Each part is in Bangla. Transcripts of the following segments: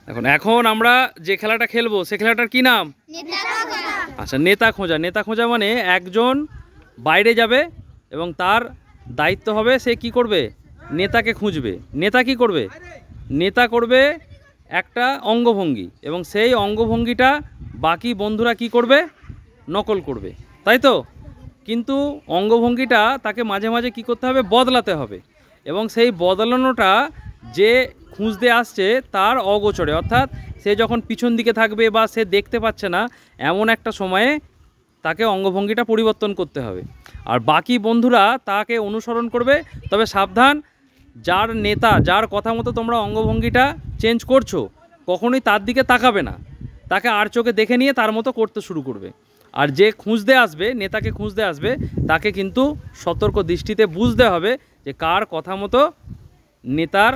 এখন এখন আমরা যে খেলাটা খেলবো সে খেলাটার কি নাম? আচ্ছা, নেতা খোঁজা। নেতা খোঁজা মানে একজন বাইরে যাবে এবং তার দায়িত্ব হবে সে কি করবে? নেতাকে খুঁজবে। নেতা কি করবে? নেতা করবে একটা অঙ্গভঙ্গি এবং সেই অঙ্গভঙ্গিটা বাকি বন্ধুরা কি করবে? নকল করবে, তাই তো? কিন্তু অঙ্গভঙ্গিটা তাকে মাঝে মাঝে কি করতে হবে? বদলাতে হবে এবং সেই বদলানোটা যে খুঁজতে আসছে তার অগোচরে, অর্থাৎ সে যখন পিছন দিকে থাকবে বা সে দেখতে পাচ্ছে না এমন একটা সময়ে তাকে অঙ্গভঙ্গিটা পরিবর্তন করতে হবে আর বাকি বন্ধুরা তাকে অনুসরণ করবে। তবে সাবধান, যার নেতা, যার কথা মতো তোমরা অঙ্গভঙ্গিটা চেঞ্জ করছো কখনোই তার দিকে তাকাবে না, তাকে আর চোখে দেখে নিয়ে তার মতো করতে শুরু করবে। আর যে খুঁজতে আসবে, নেতাকে খুঁজতে আসবে, তাকে কিন্তু সতর্ক দৃষ্টিতে বুঝতে হবে যে কার কথা মতো নেতার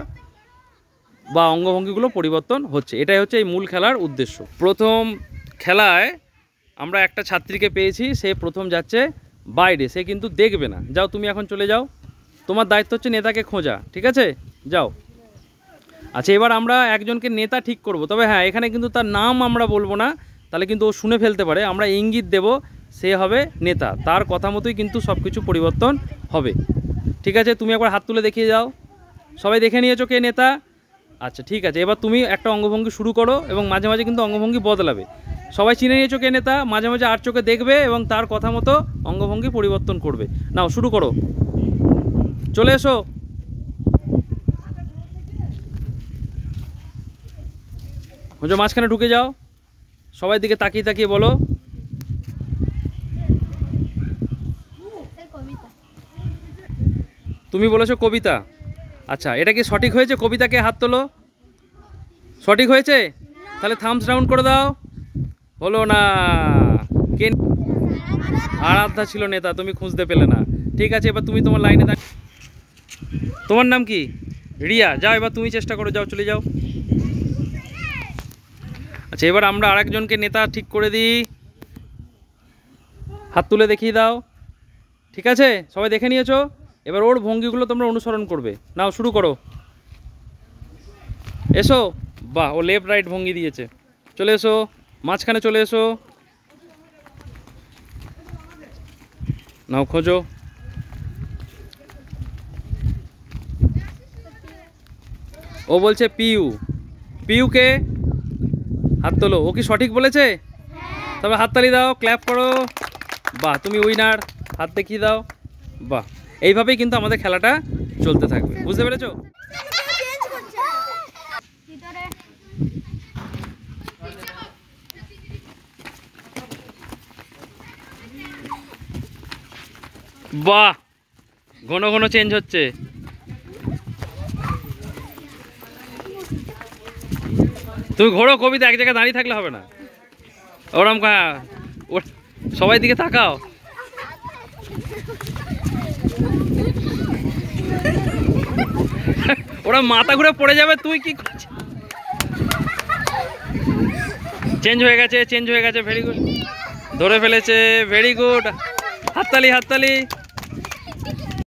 বা অঙ্গভঙ্গিগুলো পরিবর্তন হচ্ছে। এটাই হচ্ছে এই মূল খেলার উদ্দেশ্য। প্রথম খেলায় আমরা একটা ছাত্রীকে পেয়েছি, সে প্রথম যাচ্ছে বাইরে, সে কিন্তু দেখবে না। যাও, তুমি এখন চলে যাও, তোমার দায়িত্ব হচ্ছে নেতাকে খোঁজা, ঠিক আছে? যাও। আচ্ছা, এবার আমরা একজনকে নেতা ঠিক করব, তবে হ্যাঁ, এখানে কিন্তু তার নাম আমরা বলবো না, তাহলে কিন্তু ও শুনে ফেলতে পারে। আমরা ইঙ্গিত দেব, সে হবে নেতা, তার কথা মতোই কিন্তু সব কিছু পরিবর্তন হবে, ঠিক আছে? তুমি একবার হাত তুলে দেখিয়ে যাও। সবাই দেখে নিয়েছো কে নেতা? আচ্ছা, ঠিক আছে। এবার তুমি একটা অঙ্গভঙ্গি শুরু করো এবং মাঝে মাঝে কিন্তু অঙ্গভঙ্গি বদলাবে। সবাই চিনে নিয়েছো কে নেতা, মাঝে মাঝে আর চোখে দেখবে এবং তার কথা মতো অঙ্গভঙ্গি পরিবর্তন করবে। নাও, শুরু করো, চলে এসো। বুঝো, মাঝখানে ঢুকে যাও, সবাই দিকে তাকিয়ে তাকিয়ে বলো। তুমি বলেছো কবিতা। আচ্ছা, এটা কি সঠিক হয়েছে? কবিতাকে হাত তোলো। সঠিক হয়েছে? তাহলে থামস ডাউন করে দাও। হলো না। কে? আরাধ্যা ছিল নেতা, তুমি খুঁজতে পেলে না। ঠিক আছে, এবার তুমি তোমার লাইনে দাঁড়িয়ে। তোমার নাম কি? রিয়া। যাও, এবার তুমি চেষ্টা করো, যাও, চলে যাও। আচ্ছা, এবার আমরা আরেকজনকে নেতা ঠিক করে দিই। হাত তুলে দেখিয়ে দাও। ঠিক আছে, সবাই দেখে নিয়েছো? এবার ওর ভঙ্গিগুলো তোমরা অনুসরণ করবে। নাও, শুরু করো। এসো। বাহ, ও লেফট রাইট ভঙ্গি দিয়েছে। চলে এসো, মাঝখানে চলে এসো। নাও, খোঁজো। ও বলছে পিউ। পিউকে হাত তোলো। ও কি সঠিক বলেছে? তবে হাততালি দাও, ক্ল্যাপ করো। বাহ, তুমি উইনার। হাত দেখিয়ে দাও। বাহ, এইভাবেই কিন্তু আমাদের খেলাটা চলতে থাকবে, বুঝতে পেরেছো? বাহ, ঘন ঘন চেঞ্জ হচ্ছে। তুমি ঘোরো, কবিতা এক জায়গায় দাঁড়িয়ে থাকলে হবে না। ওরম সবাই দিকে তাকাও। ওরা মাথা ঘুরে পড়ে যাবে। তুই কি করছিস? চেঞ্জ হয়ে গেছে, চেঞ্জ হয়ে গেছে। ভেরি গুড, ধরে ফেলেছে। ভেরি গুড, হাততালি হাততালি।